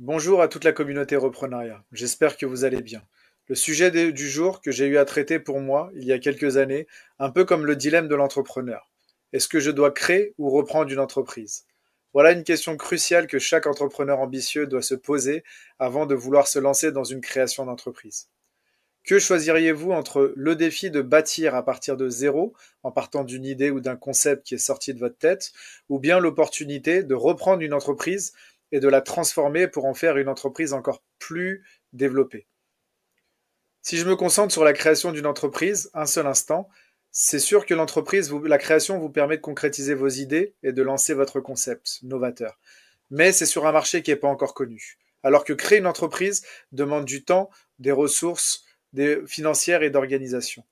Bonjour à toute la communauté Reprenariat, j'espère que vous allez bien. Le sujet du jour que j'ai eu à traiter pour moi il y a quelques années, un peu comme le dilemme de l'entrepreneur. Est-ce que je dois créer ou reprendre une entreprise? Voilà une question cruciale que chaque entrepreneur ambitieux doit se poser avant de vouloir se lancer dans une création d'entreprise. Que choisiriez-vous entre le défi de bâtir à partir de zéro, en partant d'une idée ou d'un concept qui est sorti de votre tête, ou bien l'opportunité de reprendre une entreprise et de la transformer pour en faire une entreprise encore plus développée? Si je me concentre sur la création d'une entreprise, un seul instant, c'est sûr que la création vous permet de concrétiser vos idées et de lancer votre concept novateur. Mais c'est sur un marché qui n'est pas encore connu. Alors que créer une entreprise demande du temps, des ressources, des financières et d'organisation.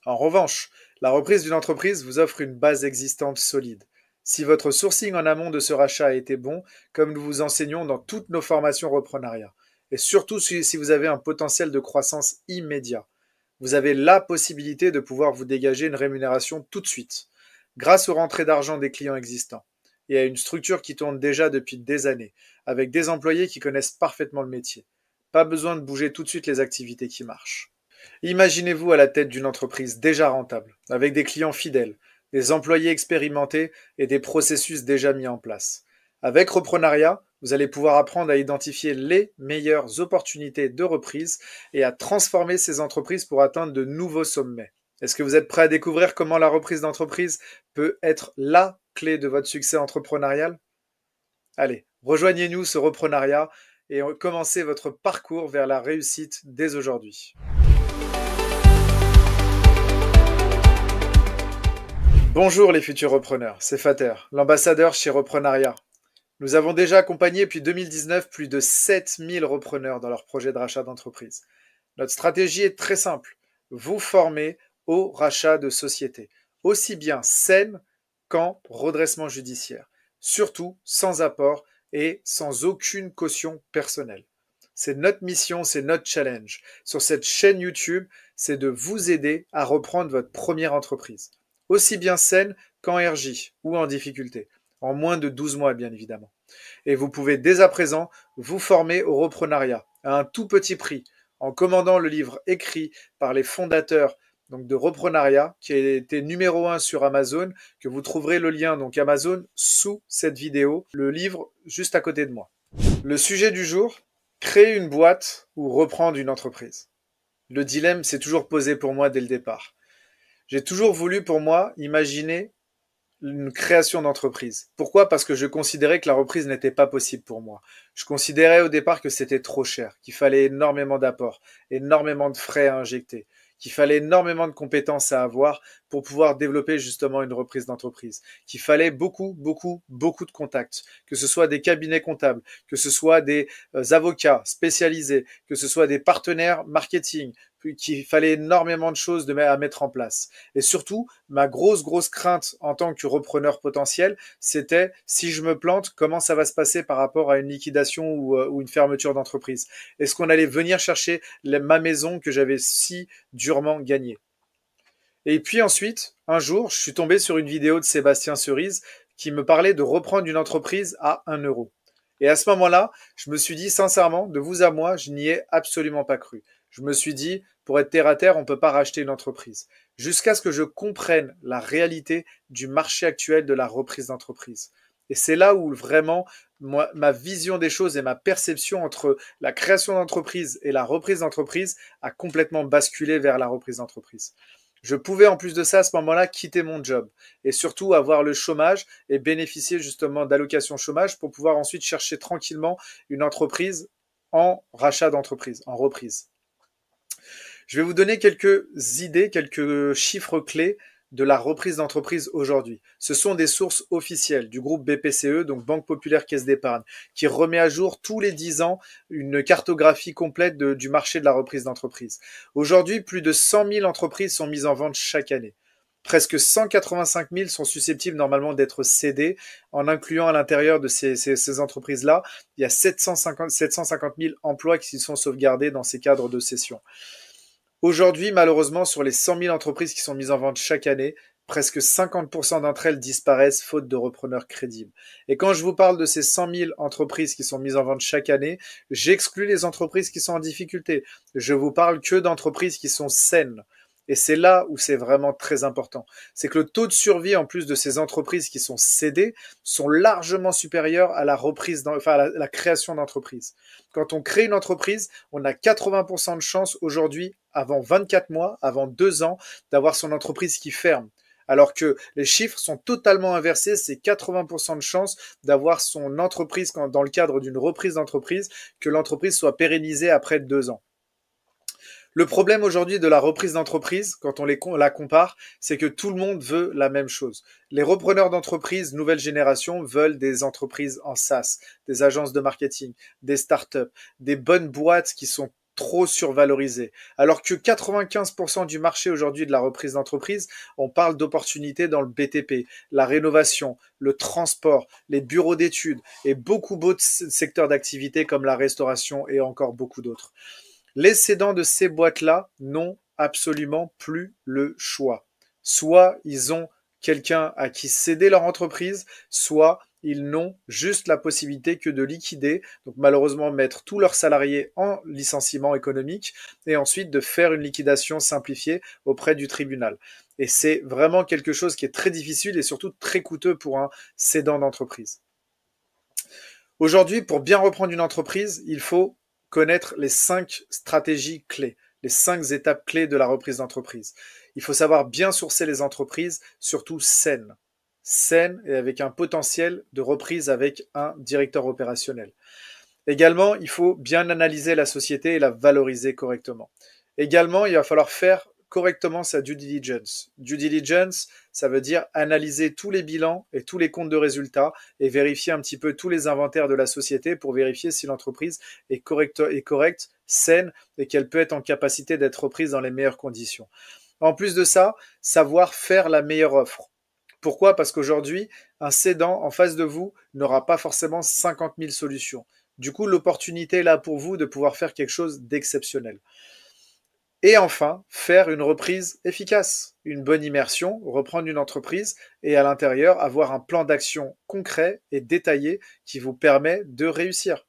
En revanche, la reprise d'une entreprise vous offre une base existante solide. Si votre sourcing en amont de ce rachat a été bon, comme nous vous enseignons dans toutes nos formations reprenariat, et surtout si vous avez un potentiel de croissance immédiat, vous avez la possibilité de pouvoir vous dégager une rémunération tout de suite, grâce aux rentrées d'argent des clients existants, et à une structure qui tourne déjà depuis des années, avec des employés qui connaissent parfaitement le métier. Pas besoin de bouger tout de suite les activités qui marchent. Imaginez-vous à la tête d'une entreprise déjà rentable, avec des clients fidèles, des employés expérimentés et des processus déjà mis en place. Avec Reprenariat, vous allez pouvoir apprendre à identifier les meilleures opportunités de reprise et à transformer ces entreprises pour atteindre de nouveaux sommets. Est-ce que vous êtes prêt à découvrir comment la reprise d'entreprise peut être la clé de votre succès entrepreneurial? Allez, rejoignez-nous ce Reprenariat et commencez votre parcours vers la réussite dès aujourd'hui. Bonjour les futurs repreneurs, c'est Fater, l'ambassadeur chez Reprenariat. Nous avons déjà accompagné depuis 2019 plus de 7000 repreneurs dans leur projet de rachat d'entreprise. Notre stratégie est très simple, vous former au rachat de sociétés, aussi bien saines qu'en redressement judiciaire, surtout sans apport et sans aucune caution personnelle. C'est notre mission, c'est notre challenge. Sur cette chaîne YouTube, c'est de vous aider à reprendre votre première entreprise, aussi bien saine qu'en RJ ou en difficulté, en moins de 12 mois bien évidemment. Et vous pouvez dès à présent vous former au reprenariat à un tout petit prix en commandant le livre écrit par les fondateurs donc de Reprenariat, qui a été numéro 1 sur Amazon, que vous trouverez le lien donc Amazon sous cette vidéo, le livre juste à côté de moi. Le sujet du jour, créer une boîte ou reprendre une entreprise. Le dilemme s'est toujours posé pour moi dès le départ. J'ai toujours voulu pour moi imaginer une création d'entreprise. Pourquoi? Parce que je considérais que la reprise n'était pas possible pour moi. Je considérais au départ que c'était trop cher, qu'il fallait énormément d'apports, énormément de frais à injecter, qu'il fallait énormément de compétences à avoir pour pouvoir développer justement une reprise d'entreprise, qu'il fallait beaucoup, beaucoup, beaucoup de contacts, que ce soit des cabinets comptables, que ce soit des avocats spécialisés, que ce soit des partenaires marketing, qu'il fallait énormément de choses à mettre en place. Et surtout, ma grosse crainte en tant que repreneur potentiel, c'était si je me plante, comment ça va se passer par rapport à une liquidation ou une fermeture d'entreprise? Est-ce qu'on allait venir chercher ma maison que j'avais si durement gagnée? Et puis ensuite, un jour, je suis tombé sur une vidéo de Sébastien Cerise qui me parlait de reprendre une entreprise à 1 euro. Et à ce moment-là, je me suis dit sincèrement, de vous à moi, je n'y ai absolument pas cru. Je me suis dit, pour être terre à terre, on ne peut pas racheter une entreprise. Jusqu'à ce que je comprenne la réalité du marché actuel de la reprise d'entreprise. Et c'est là où vraiment ma vision des choses et ma perception entre la création d'entreprise et la reprise d'entreprise a complètement basculé vers la reprise d'entreprise. Je pouvais en plus de ça à ce moment-là quitter mon job et surtout avoir le chômage et bénéficier justement d'allocations chômage pour pouvoir ensuite chercher tranquillement une entreprise en rachat d'entreprise, en reprise. Je vais vous donner quelques idées, quelques chiffres clés de la reprise d'entreprise aujourd'hui. Ce sont des sources officielles du groupe BPCE, donc Banque Populaire Caisse d'Épargne, qui remet à jour tous les 10 ans une cartographie complète du marché de la reprise d'entreprise. Aujourd'hui, plus de 100 000 entreprises sont mises en vente chaque année. Presque 185 000 sont susceptibles normalement d'être cédées, en incluant à l'intérieur de ces entreprises-là, il y a 750 000 emplois qui sont sauvegardés dans ces cadres de cession. Aujourd'hui, malheureusement, sur les 100 000 entreprises qui sont mises en vente chaque année, presque 50% d'entre elles disparaissent faute de repreneurs crédibles. Et quand je vous parle de ces 100 000 entreprises qui sont mises en vente chaque année, j'exclus les entreprises qui sont en difficulté. Je vous parle que d'entreprises qui sont saines. Et c'est là où c'est vraiment très important. C'est que le taux de survie, en plus de ces entreprises qui sont cédées, sont largement supérieurs à la reprise, enfin à la création d'entreprises. Quand on crée une entreprise, on a 80% de chances aujourd'hui, avant 24 mois, avant 2 ans, d'avoir son entreprise qui ferme. Alors que les chiffres sont totalement inversés, c'est 80% de chances d'avoir son entreprise, dans le cadre d'une reprise d'entreprise, que l'entreprise soit pérennisée après 2 ans. Le problème aujourd'hui de la reprise d'entreprise, quand on la compare, c'est que tout le monde veut la même chose. Les repreneurs d'entreprise nouvelle génération veulent des entreprises en SaaS, des agences de marketing, des startups, des bonnes boîtes qui sont trop survalorisées. Alors que 95% du marché aujourd'hui de la reprise d'entreprise, on parle d'opportunités dans le BTP, la rénovation, le transport, les bureaux d'études et beaucoup d'autres secteurs d'activité comme la restauration et encore beaucoup d'autres. Les cédants de ces boîtes-là n'ont absolument plus le choix. Soit ils ont quelqu'un à qui céder leur entreprise, soit ils n'ont juste la possibilité que de liquider, donc malheureusement mettre tous leurs salariés en licenciement économique et ensuite de faire une liquidation simplifiée auprès du tribunal. Et c'est vraiment quelque chose qui est très difficile et surtout très coûteux pour un cédant d'entreprise. Aujourd'hui, pour bien reprendre une entreprise, il faut connaître les 5 stratégies clés, les 5 étapes clés de la reprise d'entreprise. Il faut savoir bien sourcer les entreprises, surtout saines et avec un potentiel de reprise avec un directeur opérationnel. Également, il faut bien analyser la société et la valoriser correctement. Également, il va falloir faire correctement sa due diligence. Due diligence, ça veut dire analyser tous les bilans et tous les comptes de résultats et vérifier un petit peu tous les inventaires de la société pour vérifier si l'entreprise est correcte, saine et qu'elle peut être en capacité d'être reprise dans les meilleures conditions. En plus de ça, savoir faire la meilleure offre. Pourquoi? Parce qu'aujourd'hui, un cédant en face de vous n'aura pas forcément 50 000 solutions. Du coup, l'opportunité est là pour vous de pouvoir faire quelque chose d'exceptionnel. Et enfin, faire une reprise efficace, une bonne immersion, reprendre une entreprise et à l'intérieur avoir un plan d'action concret et détaillé qui vous permet de réussir.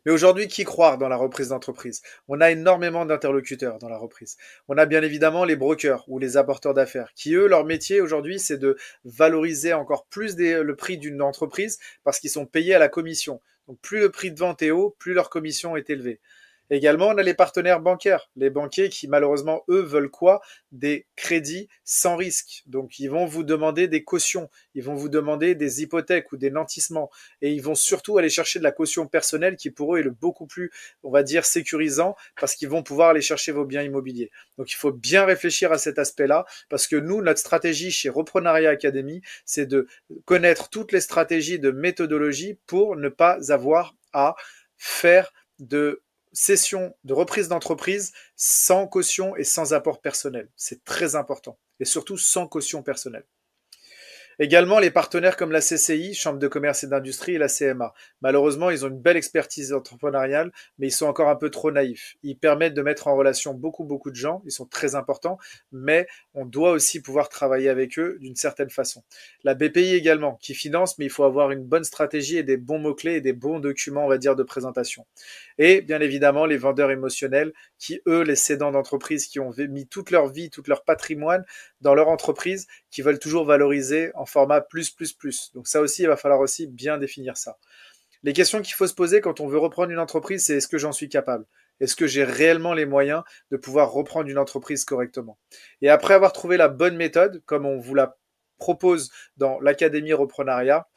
Mais aujourd'hui, qui croire dans la reprise d'entreprise? On a énormément d'interlocuteurs dans la reprise. On a bien évidemment les brokers ou les apporteurs d'affaires qui, eux, leur métier aujourd'hui, c'est de valoriser encore plus le prix d'une entreprise parce qu'ils sont payés à la commission. Donc plus le prix de vente est haut, plus leur commission est élevée. Également, on a les partenaires bancaires. Les banquiers qui, malheureusement, eux, veulent quoi? Des crédits sans risque. Donc, ils vont vous demander des cautions. Ils vont vous demander des hypothèques ou des nantissements. Et ils vont surtout aller chercher de la caution personnelle qui, pour eux, est le beaucoup plus, on va dire, sécurisant parce qu'ils vont pouvoir aller chercher vos biens immobiliers. Donc, il faut bien réfléchir à cet aspect-là parce que nous, notre stratégie chez Reprenariat Academy, c'est de connaître toutes les stratégies de méthodologie pour ne pas avoir à faire de cession de reprise d'entreprise sans caution et sans apport personnel. C'est très important. Et surtout sans caution personnelle. Également, les partenaires comme la CCI, Chambre de commerce et d'industrie, et la CMA. Malheureusement, ils ont une belle expertise entrepreneuriale, mais ils sont encore un peu trop naïfs. Ils permettent de mettre en relation beaucoup de gens, ils sont très importants, mais on doit aussi pouvoir travailler avec eux d'une certaine façon. La BPI également, qui finance, mais il faut avoir une bonne stratégie et des bons mots-clés et des bons documents, on va dire, de présentation. Et bien évidemment, les vendeurs émotionnels, qui eux, les cédants d'entreprise, qui ont mis toute leur vie, tout leur patrimoine dans leur entreprise, qui veulent toujours valoriser en format plus. Donc ça aussi, il va falloir aussi bien définir ça. Les questions qu'il faut se poser quand on veut reprendre une entreprise, c'est est-ce que j'en suis capable? Est-ce que j'ai réellement les moyens de pouvoir reprendre une entreprise correctement? Et après avoir trouvé la bonne méthode, comme on vous la propose dans l'Académie Reprenariat,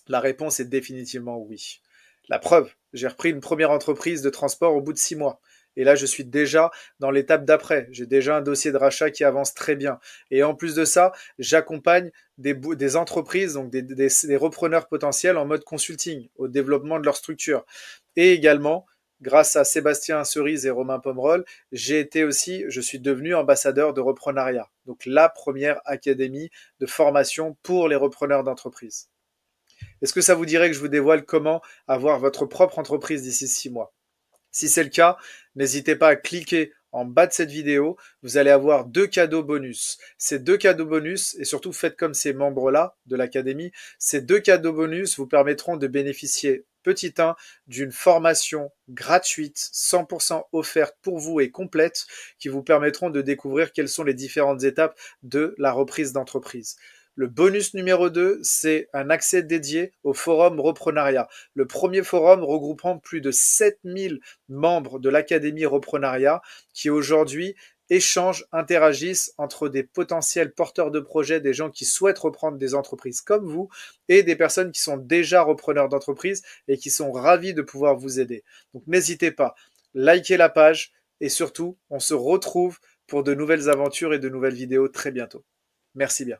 la réponse est définitivement oui. La preuve, j'ai repris une première entreprise de transport au bout de 6 mois. Et là, je suis déjà dans l'étape d'après. J'ai déjà un dossier de rachat qui avance très bien. Et en plus de ça, j'accompagne des entreprises, donc des repreneurs potentiels en mode consulting, au développement de leur structure. Et également, grâce à Sébastien Cerise et Romain Pomerol, je suis devenu ambassadeur de Reprenariat. Donc la première académie de formation pour les repreneurs d'entreprise. Est-ce que ça vous dirait que je vous dévoile comment avoir votre propre entreprise d'ici 6 mois? Si c'est le cas, n'hésitez pas à cliquer En bas de cette vidéo, vous allez avoir 2 cadeaux bonus. Ces 2 cadeaux bonus, et surtout faites comme ces membres-là de l'académie, ces 2 cadeaux bonus vous permettront de bénéficier, petit 1, d'une formation gratuite, 100% offerte pour vous et complète, qui vous permettront de découvrir quelles sont les différentes étapes de la reprise d'entreprise. Le bonus numéro 2, c'est un accès dédié au forum Reprenariat. Le premier forum regroupant plus de 7000 membres de l'Académie Reprenariat qui aujourd'hui échangent, interagissent entre des potentiels porteurs de projets, des gens qui souhaitent reprendre des entreprises comme vous et des personnes qui sont déjà repreneurs d'entreprises et qui sont ravis de pouvoir vous aider. Donc n'hésitez pas, likez la page et surtout, on se retrouve pour de nouvelles aventures et de nouvelles vidéos très bientôt. Merci bien.